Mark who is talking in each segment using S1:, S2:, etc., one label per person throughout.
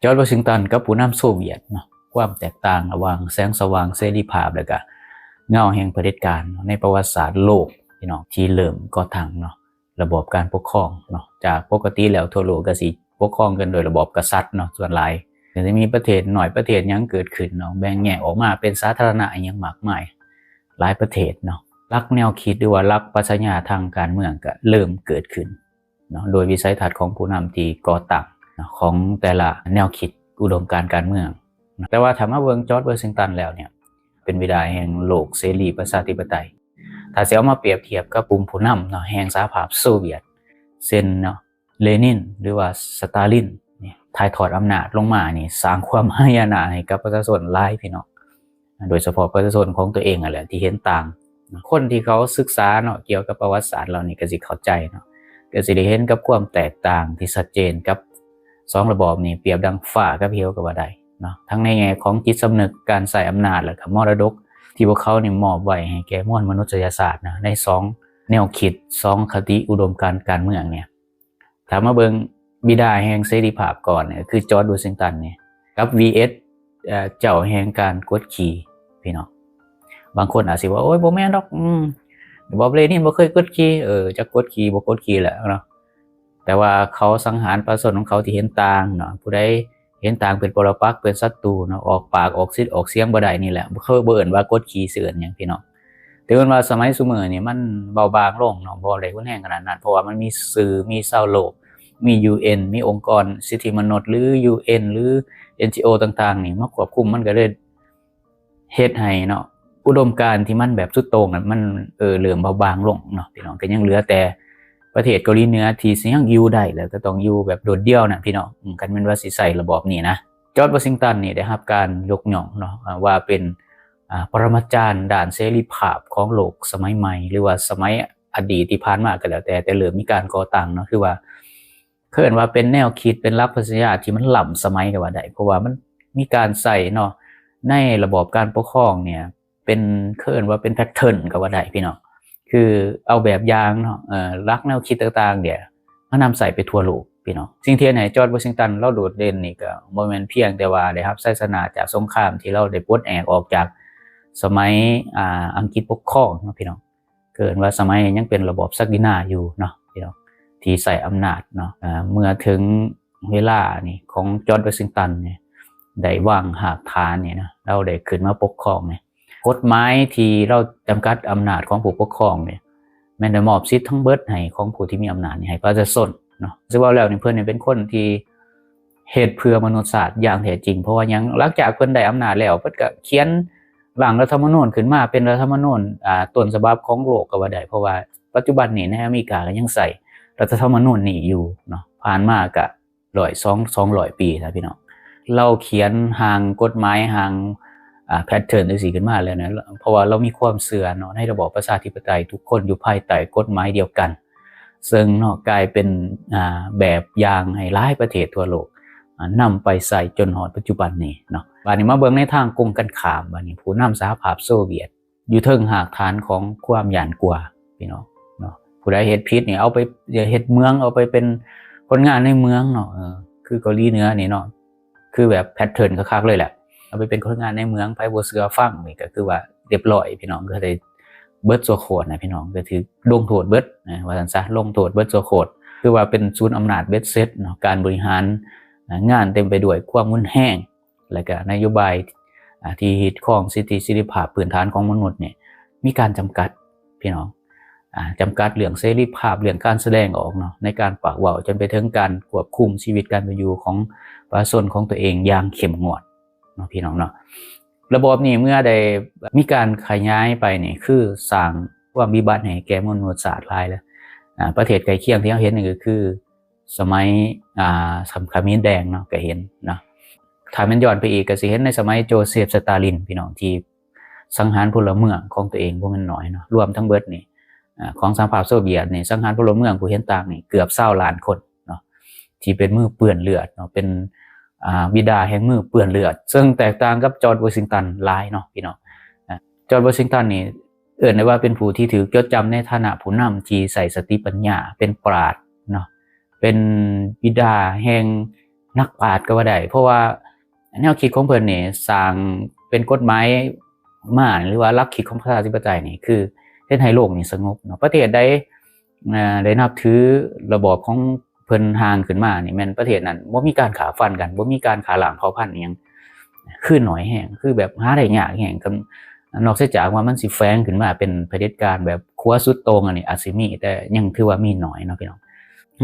S1: จอร์จวอชิงตันกับผู้นำโซเวียตเนาะความแตกต่างระหว่างแสงสว่างเสรีภาพแล้วก็เงาแห่งเผด็จการในประวัติศาสตร์โลกพี่น้องที่เริ่มก่อตั้งเนาะระบบการปกครองเนาะจากปกติแล้วทั่วโลกก็สิปกครองกันโดยระบบกษัตริย์เนาะส่วนหลายแต่จะมีประเทศหน่อยประเทศยังเกิดขึ้นเนาะแบ่งแยกออกมาเป็นสาธารณะอย่างมากมายหลายประเทศเนาะหลักแนวคิดหรือว่าหลักปรัชญาทางการเมืองก็เริ่มเกิดขึ้นเนาะโดยวิสัยทัศน์ของผู้นำที่ก่อตั้งของแต่ละแนวคิดอุดมการณ์การเมืองแต่ว่าถ้ามาเบิ่งจอร์จวอชิงตันแล้วเนี่ยเป็นบิดาแห่งโลกเสรีประชาธิปไตยถ้าสิเอามาเปรียบเทียบกับกลุ่มผู้นำเนาะแห่งสหภาพโซเวียตเช่นเนาะเลนินหรือว่าสตาลินนี่ถ่ายทอดอำนาจลงมานี่สร้างความหายนะให้กับประชาชนหลายพี่น้องโดยเฉพาะประชาชนของตัวเองนั่นแหละที่เห็นต่างคนที่เขาศึกษาเนาะเกี่ยวกับประวัติศาสตร์เรานี่ก็สิเข้าใจเนาะก็สิได้เห็นกับความแตกต่างที่ชัดเจนกับสองระบอบนี่เปรียบดังฟ้ากับเหวก็ว่าได้เนาะทั้งในแง่ของจิตสำนึกการใส่อำนาจและก็มรดกที่พวกเขานี่มอบไว้ให้แก่มวลมนุษยชาตินะใน2แนวคิด2คติอุดมการเมืองเนี่ยถ้ามาเบิ่งบิดาแห่งเสรีภาพก่อนเนี่ยคือจอร์จวอชิงตันเนี่ยกับ vs เจ้าแห่งการกดขี่พี่น้องบางคนอาจสิว่าโอ๊ยบ่แม่นดอกบอบเลนินบ่เคยกดขี่จะกดขี่บ่กดขี่แหละเนาะแต่ว่าเขาสังหารประชาชนของเขาที่เห็นต่างเนาะผู้ใดเห็นต่างเป็นปรปักษ์เป็นศัตรูเนาะออกปากออกสิทธิ์ออกเสียงบ่ได้นี่แหละเขาเบิ่นว่ากดขี่เสื่อนหยังพี่น้องแต่ว่าสมัยซุมื้อนี่มันเบาบางลงเนาะบ่ได้รุนแรงขนาดนั้นเพราะว่ามันมีสื่อมีชาวโลกมี UN มีองค์กรสิทธิมนุษย์หรือ UN หรือ NGO ต่างๆนี่มาควบคุมมันก็เลยเฮ็ดให้เนาะอุดมการณ์ที่มันแบบสุดโต่งมันเริ่มเบาบางลงเนาะพี่น้องก็ยังเหลือแต่ประเทศเกาหลีเหนือที่สิยังอยู่ได้แล้วก็ต้องอยู่แบบโดดเดี่ยวนะพี่น้องกันแม่นว่าสิใช้ระบอบนี้นะจอร์จวอชิงตันนี่ได้รับการยกย่องเนาะว่าเป็นปรมาจารย์ด้านเสรีภาพของโลกสมัยใหม่หรือว่าสมัยอดีตที่ผ่านมาก็แล้วแต่เริ่มมีการก่อตั้งเนาะคือว่าเพิ่นว่าเป็นแนวคิดเป็นหลักปรัชญาที่มันล้ำสมัยก็ว่าได้เพราะว่ามันมีการใส่เนาะในระบอบการปกครองเนี่ยเป็นเคิ้นว่าเป็นแพทเทิร์นก็ว่าได้พี่น้องคือเอาแบบอย่างเนาะลักแนวคิดต่างๆเนี่ยมานำใส่ไปทั่วโลกพี่น้องสิ่งที่ไหนจอร์จวอชิงตันเราโดดเด่นนี่ก็บ่แม่นเพียงแต่ว่าได้รับชัยชนะจากสงครามที่เราได้ปลดแอกออกจากสมัยอังกฤษปกครองเนาะพี่น้องเกิดว่าสมัยยังเป็นระบอบศักดินาอยู่เนาะพี่น้องที่ใส่อำนาจเนาะเมื่อถึงเวลานี่ของจอร์จวอชิงตันเนี่ยได้วางหากฐานเนี่ยนะเราได้ขึ้นมาปกครองเนี่ยกฎหมายที่เราจำกัดอำนาจของผู้ปกครองเนี่ยแม้นได้มอบสิทธิ์ทั้งเบิดให้ของผู้ที่มีอำนาจให้ประชาชนเนาะซึ่งว่าแล้วนี่เพิ่นเป็นคนที่เฮ็ดเพื่อมนุษยชาติอย่างแท้จริงเพราะว่ายังหลังจากเพิ่นได้อำนาจแล้วเพิ่นก็เขียนร่างรัฐธรรมนูญขึ้นมาเป็นรัฐธรรมนูญต้นฉบับของโลกก็ว่าได้เพราะว่าปัจจุบันนี้ในอเมริกาก็ยังใส่รัฐธรรมนูญนี้อยู่เนาะผ่านมาก็200ปีนะพี่น้องเราเขียนห่างกฎหมายห่างแพทเทิร์นจังซี่ขึ้นมาแล้วนะเพราะว่าเรามีความเชื่อเนาะในระบอบประชาธิปไตยทุกคนอยู่ภายใต้กฎหมายเดียวกันซึ่งเนาะกลายเป็นแบบอย่างให้หลายประเทศทั่วโลกนำไปใส่จนฮอดปัจจุบันนี้เนาะบัดนี้มาเบิ่งในทางกงกันข้ามบัดนี้ผู้นำสหภาพโซเวียตอยู่เทิงหากฐานของความหยานกลัวพี่น้องเนาะผู้ใดเฮ็ดผิดนี่เอาไปเฮ็ดเมืองเอาไปเป็นคนงานในเมืองเนาะคือเกาหลีเหนือนี่เนาะคือแบบแพทเทิร์นคักๆเลยแหละเอาไปเป็นคนงานในเมืองไผบ่เชื่อฟังนี่ก็คือว่าเรียบร้อยพี่น้องก็ได้เบิดตัวโคตรนะพี่น้องก็ถือลงโทษเบิดนะว่าซั่นซะลงโทษเบิดตัวโคตรคือว่าเป็นศูนย์อำนาจเบ็ดเสร็จเนาะการบริหารงานเต็มไปด้วยความรุนแรงและก็นโยบายที่ยึดครองสิทธิเสรีภาพพื้นฐานของมนุษย์เนี่ยมีการจำกัดพี่น้องจำกัดเรื่องเสรีภาพเรื่องการแสดงออกเนาะในการปากเว้าจนไปถึงการควบคุมชีวิตการเป็นอยู่ของประชาชนของตัวเองอย่างเข้มงวดเนาะพี่น้องเนาะระบบนี้เมื่อได้มีการขยายไปนี่คือสร้างความวิบัติให้แก่มนุษยชาติหลายแล้วประเทศใกล้เคียงที่เราเห็นนี่ก็คือสมัยสงครามแดงเนาะก็เห็นเนาะถ้ามันย้อนไปอีกก็สิเห็นในสมัยโจเซฟสตาลินพี่น้องที่สังหารพลเมืองของตัวเองบ่แม่นน้อยเนาะรวมทั้งเบิดนี่ของสหภาพโซเวียตนี่สังหารพลเมืองผู้เห็นต่างนี่เกือบ20ล้านคนเนาะที่เป็นมือเปื้อนเลือดเนาะเป็นบิดาแห่งมือเปื้อนเลือดซึ่งแตกต่างกับจอร์จวอชิงตันหลายเนาะพี่น้องจอร์จวอชิงตันนี่ได้ว่าเป็นผู้ที่ถือจดจำในฐานะผู้นำที่ใส่สติปัญญาเป็นปราชญ์เนาะเป็นบิดาแห่ง นักปราชญ์ก็ว่าได้เพราะว่าแนวคิดของเพิ่นนี่สร้างเป็นกฎหมายมาหรือว่าหลักคิดของประชาธิปไตยนี่คือเฮ็ดให้โลกนี่สงบเนาะประเทศใดได้นับถือระบอบของเพิ่นห่างขึ้นมานี่แม่นประเทศนั้นบ่มีการฆ่าฟันกันบ่มีการฆ่าล้างเผ่าพันธุ์อีหยังคือน้อยแฮงคือแบบหาได้ยากแฮงกันนอกจากว่ามันสิแฝงขึ้นมาเป็นเผด็จการแบบขั้วสุดโต่งอันนี้อาจสิมีแต่ยังถือว่ามีน้อยเนาะพี่น้อง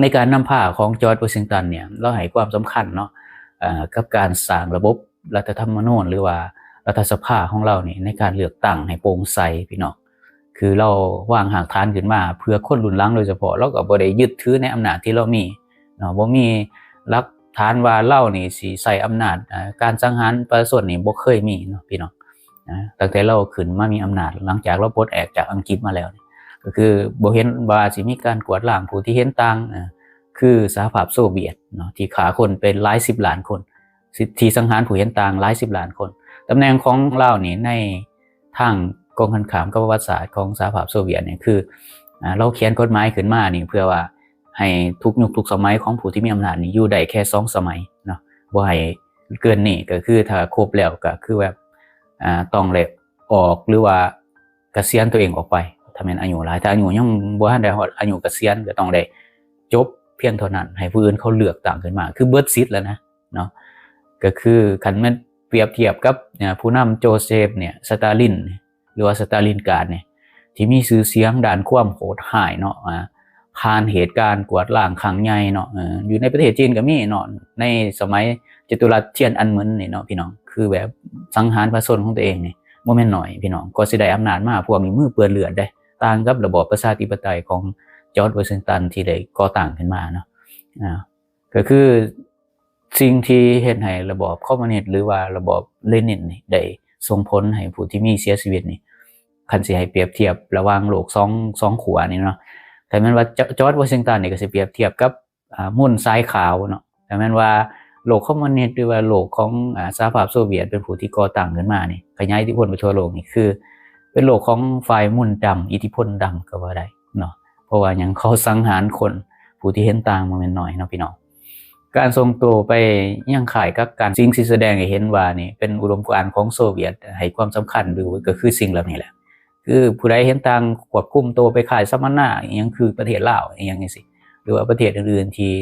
S1: ในการนำพาของจอร์จวอชิงตันเนี่ยเราให้ความสำคัญเนาะกับการสร้างระบบรัฐธรรมนูญหรือว่ารัฐสภาของเรานี่ในการเลือกตั้งให้โปร่งใสพี่น้องคือเราวางหากฐานขึ้นมาเพื่อคนรุ่นหลังโดยเฉพาะเราก็บ่ได้ยึดถือในอำนาจที่เรามีเนาะบ่มีหลักฐานว่าเรานี่สิใช้อำนาจการสังหารประชาชนนี่บ่เคยมีเนาะพี่น้องตั้งแต่เราขึ้นมามีอำนาจหลังจากเราปลดแอกจากอังกฤษมาแล้วก็คือบ่เห็นว่าสิมีการกวาดล้างผู้ที่เห็นต่างคือสหภาพโซเวียตเนาะที่ฆ่าคนเป็นหลาย10ล้านคนที่สังหารผู้เห็นต่างหลาย10ล้านคนตำแหน่งของเรานี่ในทางกองกันข้ามกับประวัติศาสตร์ของสหภาพโซเวียตเนี่ยคือเราเขียนกฎหมายขึ้นมานี่เพื่อว่าให้ทุกยุคทุกสมัยของผู้ที่มีอำนาจนี่อยู่ได้แค่2สมัยเนาะบ่ให้เกินนี่ก็คือถ้าครบแล้วก็คือแบบต้องเลยออกหรือว่าเกษียณตัวเองออกไปถ้าแม่นอายุหลายถ้าอายุยังบ่ทันได้ฮอดอายุเกษียณก็ต้องได้จบเพียงเท่านั้นให้ผู้อื่นเขาเลือกตั้งขึ้นมาคือเบิดสิทธิ์แล้วนะเนาะก็คือคันแม่นเปรียบเทียบกับผู้นำโจเซฟเนี่ยสตาลินหรือว่าสตาลินกราดเนี่ยที่มีชื่อเสียงด้านความโหดร้ายเนาะผ่านเหตุการณ์กวาดล้างครั้งใหญ่เนาะอยู่ในประเทศจีนก็มีเนาะในสมัยจตุรัสเทียนอันเหมินนี่เนาะพี่น้องคือแบบสังหารประชาชนของตัวเองนี่บ่แม่นน้อยพี่น้องก็สิได้อำนาจมาพวกนี้มือเปื้อนเลือดได้ต่างกับระบอบประชาธิปไตยของจอร์จวอชิงตันที่ได้ก่อตั้งขึ้นมาเนาะก็คือสิ่งที่เฮ็ดให้ระบอบคอมมิวนิสต์หรือว่าระบอบเลนินนี่ได้ส่งผลให้ผู้ที่มีเสียชีวิตนี่คันสิให้เปรียบเทียบระหว่างโลก2ขั้วนี่เนาะแต่แม้นว่าจอร์จวอชิงตันนี่ก็สิเปรียบเทียบกับมุ่นทรายขาวเนาะแต่แม้นว่าโลกคอมมิวนิสต์หรือว่าโลกของสหภาพโซเวียตเป็นผู้ที่ก่อตั้งขึ้นมานี่ขยายอิทธิพลไปทั่วโลกนี่คือเป็นโลกของฝ่ายมุ่นดำอิทธิพลดำก็ว่าได้เนาะเพราะว่าหยังเขาสังหารคนผู้ที่เห็นต่างบ่แม่นน้อยเนาะพี่น้องการทรงตัวไปยังข่ายกับการสิ่งที่แสดงให้เห็นว่านี่เป็นอุดมการณ์ของโซเวียตให้ความสำคัญหรือก็คือสิ่งเหล่านี้แหละคือผู้ใดเห็นต่างควบคุมตัวไปขายสัมมนาอีหยังคือประเทศลาวอีหยังจังซี่หรือว่าประเทศอื่นๆที่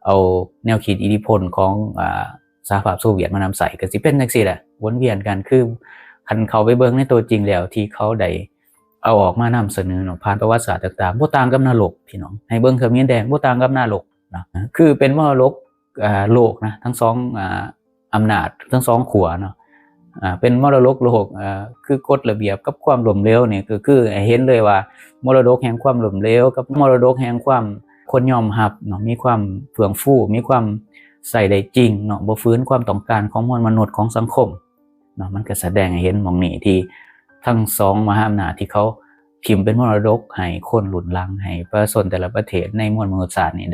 S1: เอาแนวคิดอิทธิพลของสหภาพโซเวียตมานำใส่ก็สิเป็นจังซี่แหละวนเวียนกันคือคันเข้าไปเบิ่งในตัวจริงแล้วที่เขาได้เอาออกมานำเสนอเนาะผ่านประวัติศาสตร์ต่างๆบ่ต่างกับนรกพี่น้องให้เบิ่งเขมรแดงบ่ต่างกับนรกนะคือเป็นมรดกโลกนะทั้งสองอำนาจทั้งสองขั้วเนาะเป็นมรดกโลกคือกฎระเบียบกับความล้มเหลวนี่คือเห็นเลยว่ามรดกแห่งความล้มเหลวกับมรดกแห่งความคนยอมรับเนาะมีความเฟื่องฟูมีความใส่ได้จริงเนาะบ่ฟื้นความต้องการของมวลมนุษย์ของสังคมเนาะมันก็แสดงให้เห็นหม่องนี้ที่ทั้งสองมหาอำนาจที่เขาพิมพ์เป็นมรดกให้คนรุ่นหลังให้ประชาชนแต่ละประเทศในมวลมนุษยชาตินี่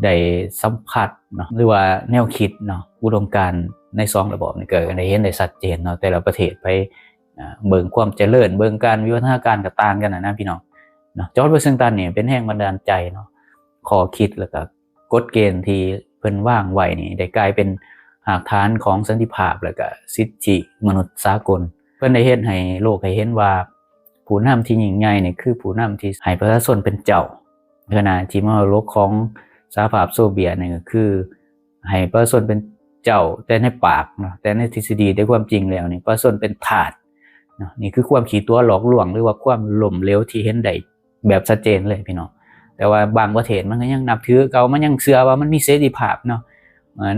S1: ได้สัมผัสเนาะหรือว่าแนวคิดเนาะอุดมการณ์ใน2ระบอบนี่เกิดได้เห็นได้ชัดเจนเนาะแต่ละประเทศไปเบิ่งความเจริญเบิ่งการวิวัฒนาการก็ต่างกันนะพี่น้องเนาะจอร์จวอชิงตันนี่เป็นแรงบันดาลใจเนาะข้อคิดแล้วก็กฎเกณฑ์ที่เพิ่นวางไว้นี่ได้กลายเป็นหากฐานของสันติภาพแล้วก็สิทธิมนุษยสากลเพิ่นได้เฮ็ดให้โลกได้เห็นว่าผู้นำที่ยิ่งใหญ่นี่คือผู้นำที่ให้ประชาชนเป็นเจ้าขณะที่มรดกของสหภาพโซเวียตนี่ก็คือให้ประชาชนเป็นเจ้าแต่ในปากเนาะแต่ในทฤษฎีในความจริงแล้วนี่ประชาชนเป็นทาสเนาะนี่คือความขี้ตัวหลอกลวงหรือว่าความล้มเหลวที่เห็นได้แบบชัดเจนเลยพี่น้องแต่ว่าบางประเทศมันก็ยังนับถือเก่ามันยังเชื่อว่ามันมีเสรีภาพเนาะ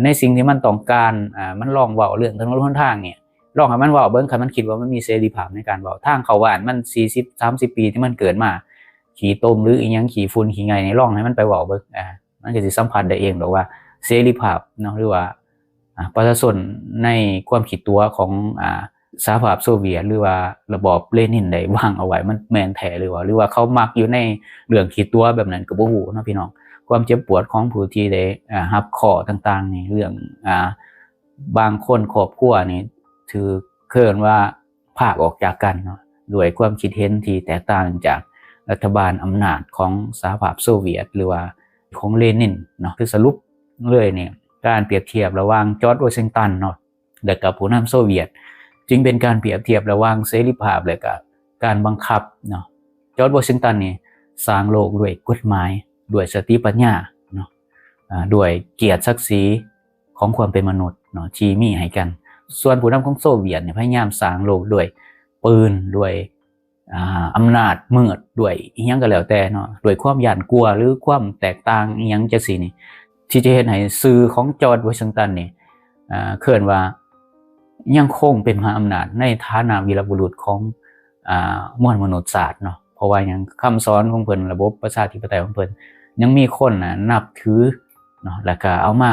S1: ในสิ่งที่มันต้องการมันลองเว้าเรื่องถนนหนทางเนี่ยลองให้มันเว้าเบิ่งคันมันคิดว่ามันมีเสรีภาพในการเว้าทางเข้าบ้านมัน40-30 ปีที่มันเกิดมาขี้ต้มหรืออีหยังขี้ฝุ่นขี้ไงนี่ลองให้มันไปเว้าเบิ่งมันก็สิสัมผัสได้เองดอกว่าเสรีภาพเนาะหรือว่าประชาชนในความคิดตัวของสหภาพโซเวียตหรือว่าระบอบเลนินได้วางเอาไว้มันแม่นแท้หรือว่าเขามักอยู่ในเรื่องคิดตัวแบบนั้นก็บ่ฮู้เนาะพี่น้องความเจ็บปวดของผู้ที่ได้รับข้อต่างๆนี่เรื่องบางคนครอบครัวนี่ถือเคิ้นว่าพากออกจากกันเนาะด้วยความคิดเห็นที่แตกต่างจากรัฐบาลอำนาจของสหภาพโซเวียตหรือว่าของเลนินเนาะคือสรุปเลยเนี่ย การเปรียบเทียบระหว่างจอร์จวอชิงตันเนาะและกับผู้นำโซเวียตจึงเป็นการเปรียบเทียบระหว่างเสรีภาพและกับการบังคับเนาะจอร์จวอชิงตันนี่สร้างโลกด้วยกฎหมายด้วยสติปัญญาเนาะด้วยเกียรติศักดิ์ศรีของความเป็นมนุษย์เนาะที่มีให้กันส่วนผู้นำของโซเวียตเนี่ยพยายามสร้างโลกด้วยปืนด้วยอำนาจมืดด้วยอีหยังก็แล้วแต่เนาะด้วยความหยาดกลัวหรือความแตกต่างอีหยังจังซี่นี่ที่จะเฮ็ดให้สื่อของจอร์จวอชิงตันนี่เคลื่อนว่ายังคงเป็นมหาอำนาจในฐานะวีรบุรุษของมวลมนุษยชาติเนาะเพราะว่ายังคำสอนของเพิ่นระบบประชาธิปไตยของเพิ่นยังมีคนนับถือเนาะแล้วก็เอามา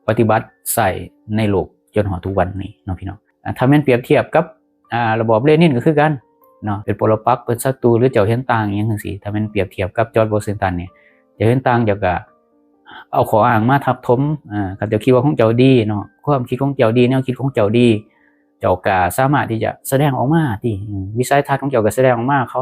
S1: ปฏิบัติใส่ในโลกจนถึงทุกวันนี้เนาะพี่น้องถ้าแม่นเปรียบเทียบกับระบอบเลนินก็คือกันเนาะเป็นปรปักษ์เป็นศัตรูหรือเจ้าเห็นต่างอย่างจังซี่ถ้าแม่นเปรียบเทียบกับจอร์จวอชิงตันเนี่ยเจ้าเห็นต่างเจ้าก็เอาขออ้างมาทับถมก็เจ้าคิดว่าของเจ้าดีเนาะความคิดของเจ้าดีแนวคิดของเจ้าดีเจ้าก็สามารถที่จะแสดงออกมาที่วิสัยทัศน์ของเจ้าก็แสดงออกมาเขา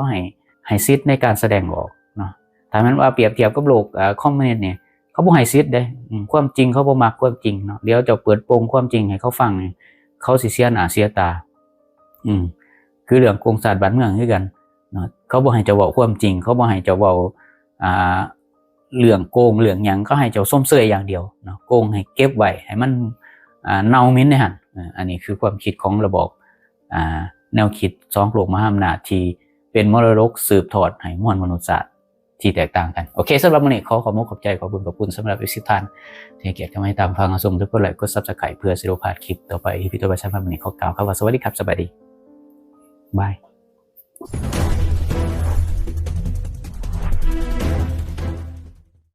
S1: ให้สิทธิ์ในการแสดงออกเนาะถ้าแม่นว่าเปรียบเทียบกับโลกคอมมิวนิสต์เนี่ยเขาบ่ให้สิทธิ์เด้ความจริงเขาบ่มักความจริงเนาะเดี๋ยวเจ้าเปิดโปงความจริงให้เขาฟังนี่เขาสิเสียหน้าเสียตาคือเรื่องโกงศาสตร์บ้านเมืองคือกันเนาะเขาบ่ให้เจ้าเว้าความจริงเขาบ่ให้เจ้าเว้าเรื่องโกงเรื่องหยังก็ให้เจ้าส้มเสยอย่างเดียวเนาะโกงให้เก็บไว้ให้มันเน่าเหม็นในหั่นอันนี้คือความคิดของระบอบแนวคิด2โลกมหาอำนาจที่เป็นมรดกสืบทอดให้มวลมนุษยชาติที่แตกต่างกันโอเคสำหรับมื้อนี้ขอบคุณขอบใจขอบคุณสำหรับทุกท่านที่ให้เกียรติเข้ามาตามฟังรับชมทุกคนไลค์กด Subscribe เพื่อสิได้บ่พลาดคลิปต่อไปที่พี่ตัวประชาชนมื้อนี้ขอกล่าวคำว่าสวัสดีครับสบายดีบาย